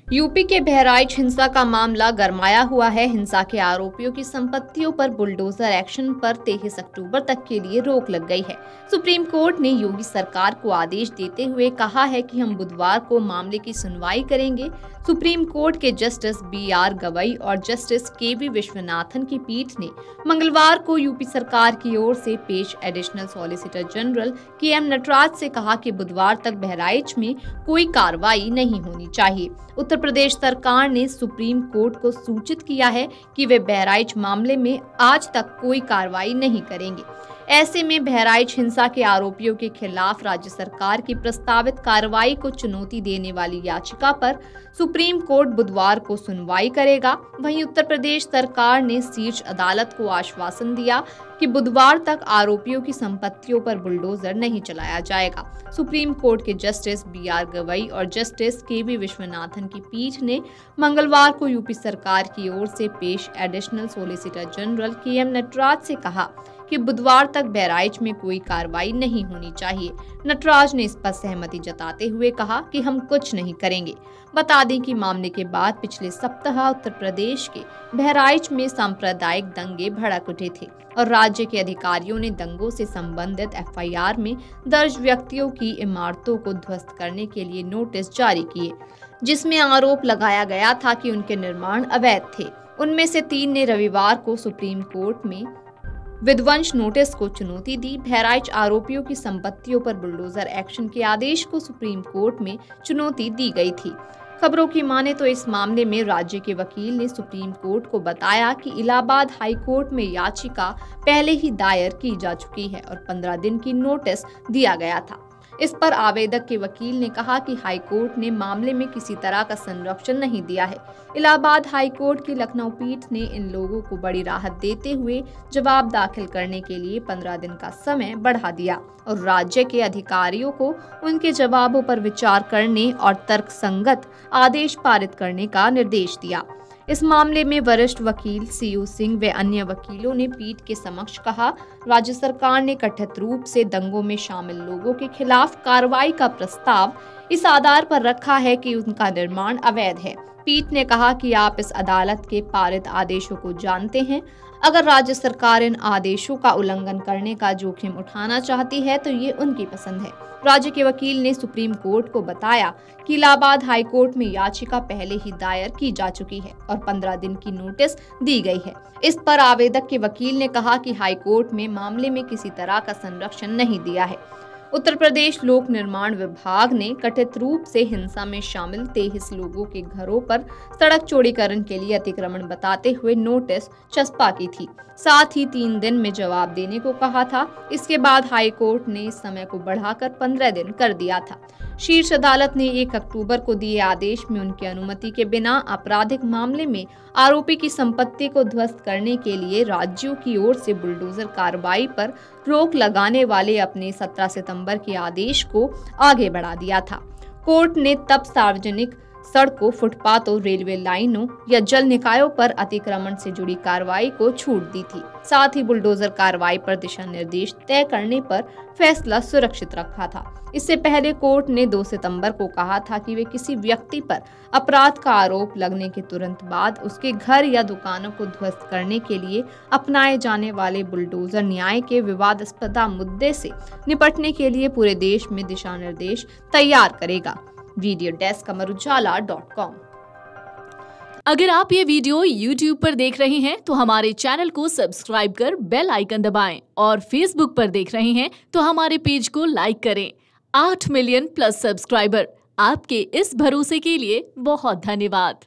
UP के बहराइच हिंसा का मामला गरमाया हुआ है। हिंसा के आरोपियों की संपत्तियों पर बुलडोजर एक्शन पर 23 अक्टूबर तक के लिए रोक लग गई है। सुप्रीम कोर्ट ने योगी सरकार को आदेश देते हुए कहा है कि हम बुधवार को मामले की सुनवाई करेंगे। सुप्रीम कोर्ट के जस्टिस BR गवई और जस्टिस KV विश्वनाथन की पीठ ने मंगलवार को यूपी सरकार की ओर से पेश additional solicitor general KM Nataraj से कहा कि बुधवार तक बहराइच में कोई कार्रवाई नहीं होनी चाहिए। उत्तर प्रदेश सरकार ने सुप्रीम कोर्ट को सूचित किया है कि वे बहराइच मामले में आज तक कोई कार्रवाई नहीं करेंगे। ऐसे में बहराइच हिंसा के आरोपियों के खिलाफ राज्य सरकार की प्रस्तावित कार्रवाई को चुनौती देने वाली याचिका पर सुप्रीम कोर्ट बुधवार को सुनवाई करेगा। वहीं उत्तर प्रदेश सरकार ने शीर्ष अदालत को आश्वासन दिया कि बुधवार तक आरोपियों की संपत्तियों पर बुलडोजर नहीं चलाया जाएगा। सुप्रीम कोर्ट के जस्टिस BR गवई और जस्टिस KV विश्वनाथन की पीठ ने मंगलवार को यूपी सरकार की ओर से पेश additional solicitor general KM Nataraj से कहा कि बुधवार तक बहराइच में कोई कार्रवाई नहीं होनी चाहिए। नटराज ने इस पर सहमति जताते हुए कहा कि हम कुछ नहीं करेंगे। बता दें कि मामले के बाद पिछले सप्ताह उत्तर प्रदेश के बहराइच में सांप्रदायिक दंगे भड़क उठे थे और राज्य के अधिकारियों ने दंगों से संबंधित FIR में दर्ज व्यक्तियों की इमारतों को ध्वस्त करने के लिए नोटिस जारी किए, जिसमें आरोप लगाया गया था कि उनके निर्माण अवैध थे। उनमें से 3 ने रविवार को सुप्रीम कोर्ट में विध्वंस नोटिस को चुनौती दी। बहराइच आरोपियों की संपत्तियों पर बुलडोजर एक्शन के आदेश को सुप्रीम कोर्ट में चुनौती दी गई थी। खबरों की माने तो इस मामले में राज्य के वकील ने सुप्रीम कोर्ट को बताया कि इलाहाबाद हाई कोर्ट में याचिका पहले ही दायर की जा चुकी है और 15 दिन की नोटिस दिया गया था। इस पर आवेदक के वकील ने कहा कि हाई कोर्ट ने मामले में किसी तरह का संरक्षण नहीं दिया है। इलाहाबाद हाई कोर्ट की लखनऊ पीठ ने इन लोगों को बड़ी राहत देते हुए जवाब दाखिल करने के लिए 15 दिन का समय बढ़ा दिया और राज्य के अधिकारियों को उनके जवाबों पर विचार करने और तर्कसंगत आदेश पारित करने का निर्देश दिया। इस मामले में वरिष्ठ वकील CU सिंह व अन्य वकीलों ने पीठ के समक्ष कहा, राज्य सरकार ने कथित रूप से दंगों में शामिल लोगों के खिलाफ कार्रवाई का प्रस्ताव इस आधार पर रखा है कि उनका निर्माण अवैध है। पीठ ने कहा कि आप इस अदालत के पारित आदेशों को जानते हैं। अगर राज्य सरकार इन आदेशों का उल्लंघन करने का जोखिम उठाना चाहती है तो ये उनकी पसंद है। राज्य के वकील ने सुप्रीम कोर्ट को बताया कि इलाहाबाद हाई कोर्ट में याचिका पहले ही दायर की जा चुकी है और 15 दिन की नोटिस दी गई है। इस पर आवेदक के वकील ने कहा कि हाई कोर्ट में मामले में किसी तरह का संरक्षण नहीं दिया है। उत्तर प्रदेश लोक निर्माण विभाग ने कथित रूप से हिंसा में शामिल 23 लोगों के घरों पर सड़क चौड़ीकरण के लिए अतिक्रमण बताते हुए नोटिस चस्पा की थी। साथ ही 3 दिन में जवाब देने को कहा था। इसके बाद हाई कोर्ट ने इस समय को बढ़ाकर 15 दिन कर दिया था। शीर्ष अदालत ने 1 अक्टूबर को दिए आदेश में उनकी अनुमति के बिना आपराधिक मामले में आरोपी की संपत्ति को ध्वस्त करने के लिए राज्यों की ओर से बुलडोजर कार्रवाई पर रोक लगाने वाले अपने 17 सितंबर के आदेश को आगे बढ़ा दिया था। कोर्ट ने तब सार्वजनिक सड़कों, फुटपाथों, रेलवे लाइनों या जल निकायों पर अतिक्रमण से जुड़ी कार्रवाई को छूट दी थी। साथ ही बुलडोजर कार्रवाई पर दिशा निर्देश तय करने पर फैसला सुरक्षित रखा था। इससे पहले कोर्ट ने 2 सितंबर को कहा था कि वे किसी व्यक्ति पर अपराध का आरोप लगने के तुरंत बाद उसके घर या दुकानों को ध्वस्त करने के लिए अपनाए जाने वाले बुलडोजर न्याय के विवादास्पद मुद्दे से निपटने के लिए पूरे देश में दिशा निर्देश तैयार करेगा। Video desk amarujala.com। अगर आप ये वीडियो YouTube पर देख रहे हैं तो हमारे चैनल को सब्सक्राइब कर बेल आइकन दबाएं और Facebook पर देख रहे हैं तो हमारे पेज को लाइक करें। 8 मिलियन प्लस सब्सक्राइबर, आपके इस भरोसे के लिए बहुत धन्यवाद।